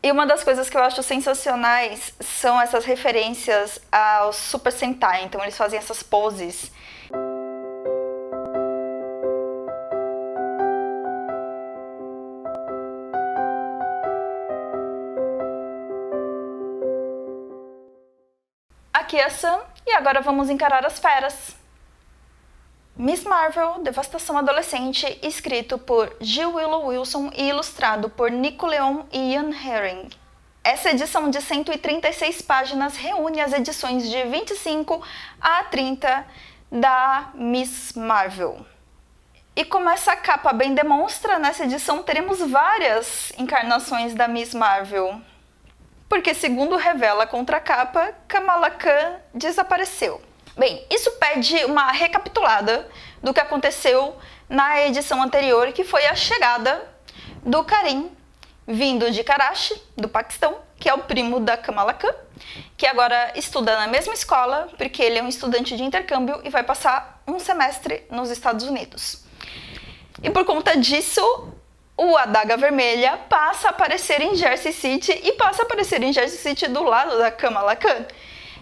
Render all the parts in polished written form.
E uma das coisas que eu acho sensacionais são essas referências ao Super Sentai. Então eles fazem essas poses. Aqui é a Sam, e agora vamos encarar as feras. Miss Marvel, Devastação Adolescente, escrito por Jill Willow Wilson e ilustrado por Nico Leon e Ian Herring. Essa edição de 136 páginas reúne as edições de 25 a 30 da Miss Marvel. E como essa capa bem demonstra, nessa edição teremos várias encarnações da Miss Marvel. Porque, segundo revela a contracapa, Kamala Khan desapareceu. Bem, isso pede uma recapitulada do que aconteceu na edição anterior, que foi a chegada do Karim, vindo de Karachi, do Paquistão, que é o primo da Kamala Khan, que agora estuda na mesma escola, porque ele é um estudante de intercâmbio e vai passar um semestre nos Estados Unidos. E por conta disso, o Adaga Vermelha passa a aparecer em Jersey City e passa a aparecer em Jersey City do lado da Kamala Khan,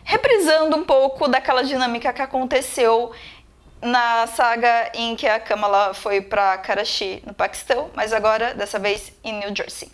reprisando um pouco daquela dinâmica que aconteceu na saga em que a Kamala foi para Karachi, no Paquistão, mas agora, dessa vez, em New Jersey.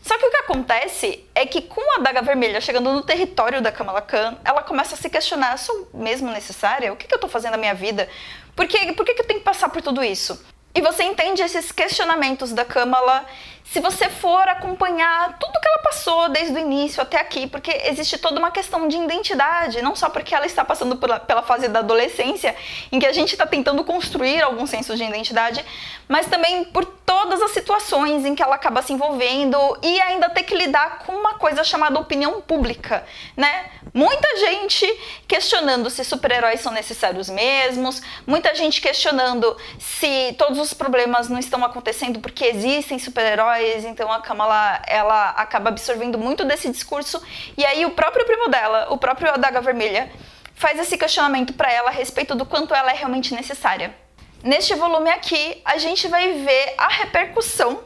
Só que o que acontece é que com a Adaga Vermelha chegando no território da Kamala Khan, ela começa a se questionar: sou mesmo necessária? O que eu estou fazendo na minha vida? Por que eu tenho que passar por tudo isso? E você entende esses questionamentos da Kamala se você for acompanhar tudo que ela passou desde o início até aqui, porque existe toda uma questão de identidade, não só porque ela está passando pela fase da adolescência, em que a gente está tentando construir algum senso de identidade, mas também por todas as situações em que ela acaba se envolvendo e ainda ter que lidar com uma coisa chamada opinião pública, né? Muita gente questionando se super-heróis são necessários mesmos, muita gente questionando se todos os problemas não estão acontecendo porque existem super-heróis. Então a Kamala, ela acaba absorvendo muito desse discurso, e aí o próprio primo dela, o próprio Adaga Vermelha, faz esse questionamento para ela a respeito do quanto ela é realmente necessária. Neste volume aqui, a gente vai ver a repercussão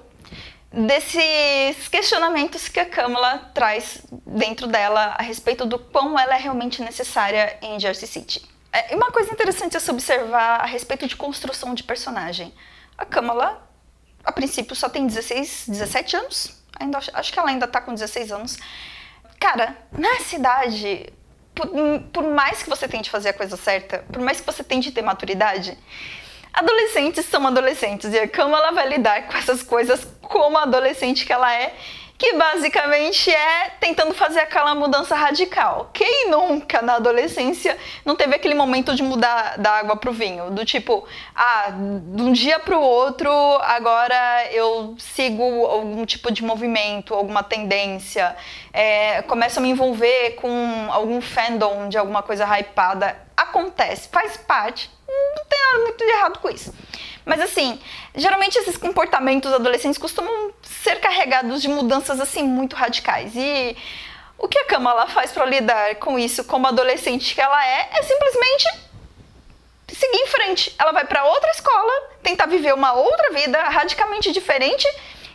desses questionamentos que a Kamala traz dentro dela a respeito do quão ela é realmente necessária em Jersey City. E uma coisa interessante a se observar a respeito de construção de personagem. A Kamala, a princípio, só tem 17 anos. Acho que ela ainda tá com 16 anos. Cara, na cidade, por mais que você tente fazer a coisa certa, por mais que você tente ter maturidade, adolescentes são adolescentes. E a Kamala vai lidar com essas coisas como a adolescente que ela é, que basicamente é tentando fazer aquela mudança radical. Quem nunca na adolescência não teve aquele momento de mudar da água pro vinho? Do tipo, de um dia pro outro, agora eu sigo algum tipo de movimento, alguma tendência, começo a me envolver com algum fandom de alguma coisa hypada. Acontece, faz parte, não tem nada muito de errado com isso. Mas assim, geralmente esses comportamentos adolescentes costumam ser carregados de mudanças assim muito radicais. E o que a Kamala faz para lidar com isso como adolescente que ela é simplesmente seguir em frente. Ela vai para outra escola, tentar viver uma outra vida radicalmente diferente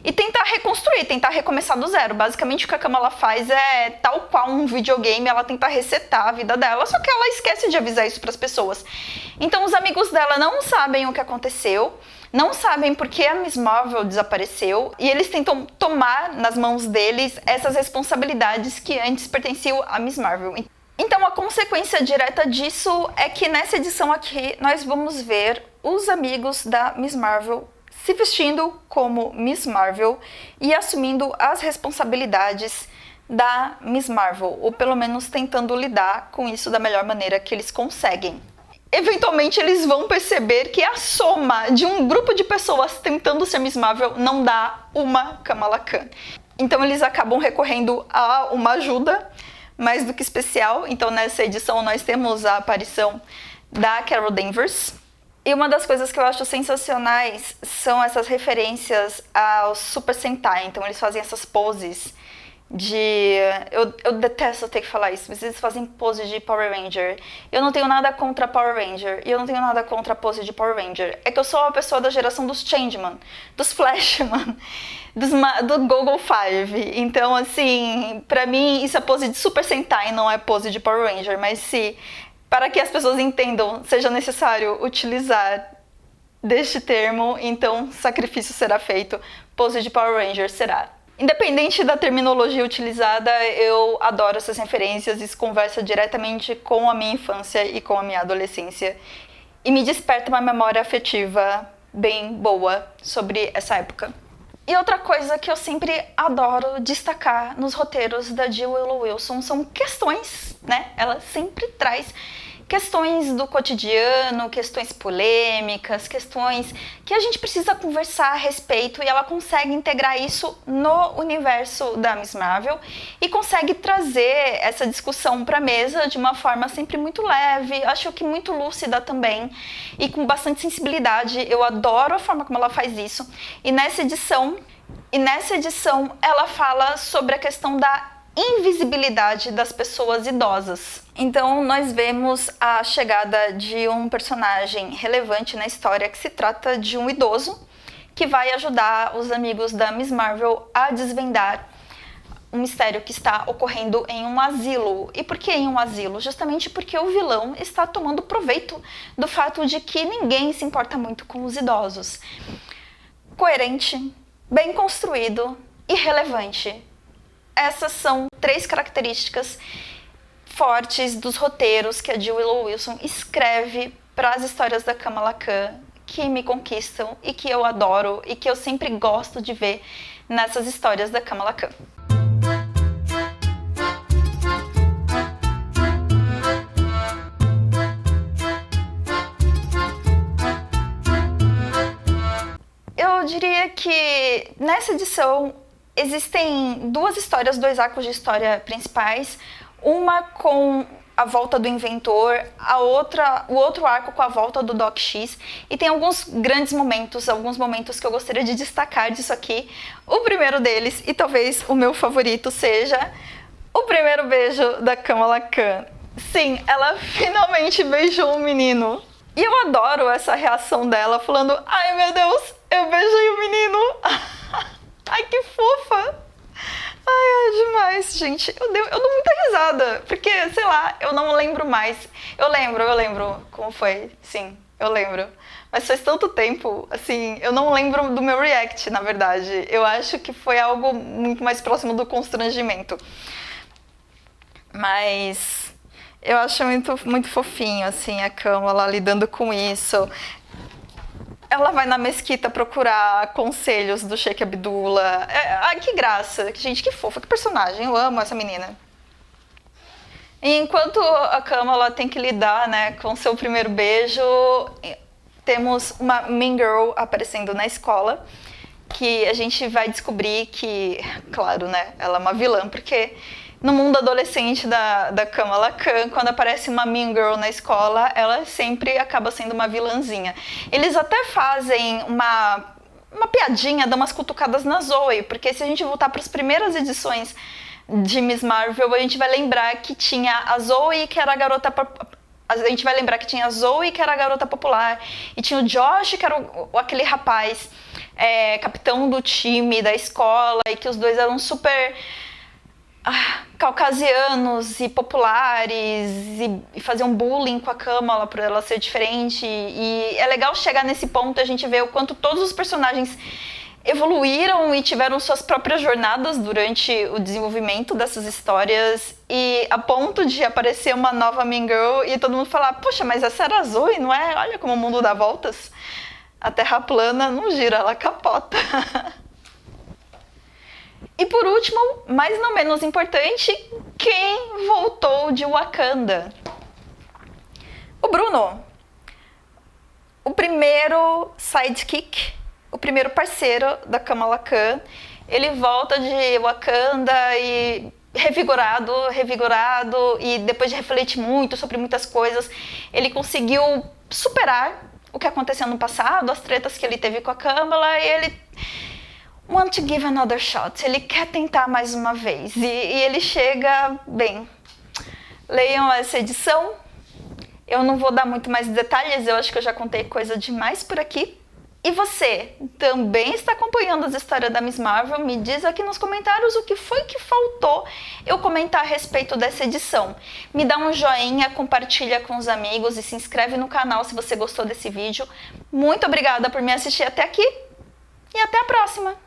e tentar reconstruir, tentar recomeçar do zero. Basicamente o que a Kamala faz é, tal qual um videogame, ela tenta resetar a vida dela, só que ela esquece de avisar isso para as pessoas. Então os amigos dela não sabem o que aconteceu, não sabem por que a Miss Marvel desapareceu, e eles tentam tomar nas mãos deles essas responsabilidades que antes pertenciam a Miss Marvel. Então a consequência direta disso é que nessa edição aqui nós vamos ver os amigos da Miss Marvel se vestindo como Miss Marvel e assumindo as responsabilidades da Miss Marvel, ou pelo menos tentando lidar com isso da melhor maneira que eles conseguem. Eventualmente eles vão perceber que a soma de um grupo de pessoas tentando ser Miss Marvel não dá uma Kamala Khan. Então eles acabam recorrendo a uma ajuda mais do que especial. Então nessa edição nós temos a aparição da Carol Danvers. E uma das coisas que eu acho sensacionais são essas referências ao Super Sentai. Então eles fazem essas poses Eu detesto ter que falar isso, mas eles fazem pose de Power Ranger. Eu não tenho nada contra Power Ranger, e eu não tenho nada contra a pose de Power Ranger. É que eu sou uma pessoa da geração dos Changeman, dos Flashman, do Google Five. Então, assim, pra mim, isso é pose de Super Sentai, não é pose de Power Ranger. Mas se, para que as pessoas entendam, seja necessário utilizar deste termo, então sacrifício será feito, pose de Power Ranger será. Independente da terminologia utilizada, eu adoro essas referências, isso conversa diretamente com a minha infância e com a minha adolescência e me desperta uma memória afetiva bem boa sobre essa época. E outra coisa que eu sempre adoro destacar nos roteiros da Jill Willow Wilson são questões, né? Ela sempre traz questões do cotidiano, questões polêmicas, questões que a gente precisa conversar a respeito, e ela consegue integrar isso no universo da Miss Marvel e consegue trazer essa discussão para a mesa de uma forma sempre muito leve, acho que muito lúcida também e com bastante sensibilidade. Eu adoro a forma como ela faz isso. E nessa edição ela fala sobre a questão da invisibilidade das pessoas idosas. Então nós vemos a chegada de um personagem relevante na história, que se trata de um idoso que vai ajudar os amigos da Miss Marvel a desvendar um mistério que está ocorrendo em um asilo. E por que em um asilo? Justamente porque o vilão está tomando proveito do fato de que ninguém se importa muito com os idosos. Coerente, bem construído e relevante. Essas são 3 características fortes dos roteiros que a Jill Willow Wilson escreve para as histórias da Kamala Khan, que me conquistam e que eu adoro e que eu sempre gosto de ver nessas histórias da Kamala Khan. Eu diria que nessa edição existem 2 histórias, 2 arcos de história principais, uma com a volta do inventor, o outro arco com a volta do Doc X, e tem alguns grandes momentos, alguns momentos que eu gostaria de destacar disso aqui. O primeiro deles, e talvez o meu favorito, seja o primeiro beijo da Kamala Khan. Sim, ela finalmente beijou um menino. E eu adoro essa reação dela, falando: ai meu Deus, eu beijei o menino. Ai, que fofa! Ai, é demais, gente. Eu dou muita risada, porque, sei lá, eu não lembro mais. Eu lembro como foi, sim, eu lembro. Mas faz tanto tempo, assim, eu não lembro do meu react, na verdade. Eu acho que foi algo muito mais próximo do constrangimento. Mas eu acho muito fofinho, assim, a Kamala lidando com isso. Ela vai na mesquita procurar conselhos do Sheik Abdullah. Ai, que graça. Gente, que fofa, que personagem. Eu amo essa menina. E enquanto a Kamala tem que lidar, né, com seu primeiro beijo, temos uma Mean Girl aparecendo na escola, que a gente vai descobrir que, claro, né, ela é uma vilã, porque no mundo adolescente da Kamala Khan, quando aparece uma Mean Girl na escola, ela sempre acaba sendo uma vilãzinha. Eles até fazem uma piadinha, dão umas cutucadas na Zoe, porque se a gente voltar para as primeiras edições de Miss Marvel, a gente vai lembrar que tinha a Zoe, que era a garota... A gente vai lembrar que tinha a Zoe, que era a garota popular, e tinha o Josh, que era aquele rapaz capitão do time da escola, e que os dois eram super... caucasianos e populares e faziam bullying com a Kamala por ela ser diferente. E é legal chegar nesse ponto, a gente vê o quanto todos os personagens evoluíram e tiveram suas próprias jornadas durante o desenvolvimento dessas histórias, e a ponto de aparecer uma nova Mean Girl e todo mundo falar: poxa, mas essa era a Zoe, não é? Olha como o mundo dá voltas. A Terra plana não gira, ela capota. E por último, mas não menos importante, quem voltou de Wakanda? O Bruno. O primeiro sidekick, o primeiro parceiro da Kamala Khan. Ele volta de Wakanda e revigorado, e depois de refletir muito sobre muitas coisas, ele conseguiu superar o que aconteceu no passado, as tretas que ele teve com a Kamala, e ele... Want to give another shot. Ele quer tentar mais uma vez. E ele chega... Bem, leiam essa edição. Eu não vou dar muito mais detalhes, eu acho que eu já contei coisa demais por aqui. E você, também está acompanhando as histórias da Miss Marvel? Me diz aqui nos comentários o que foi que faltou eu comentar a respeito dessa edição. Me dá um joinha, compartilha com os amigos e se inscreve no canal se você gostou desse vídeo. Muito obrigada por me assistir até aqui e até a próxima!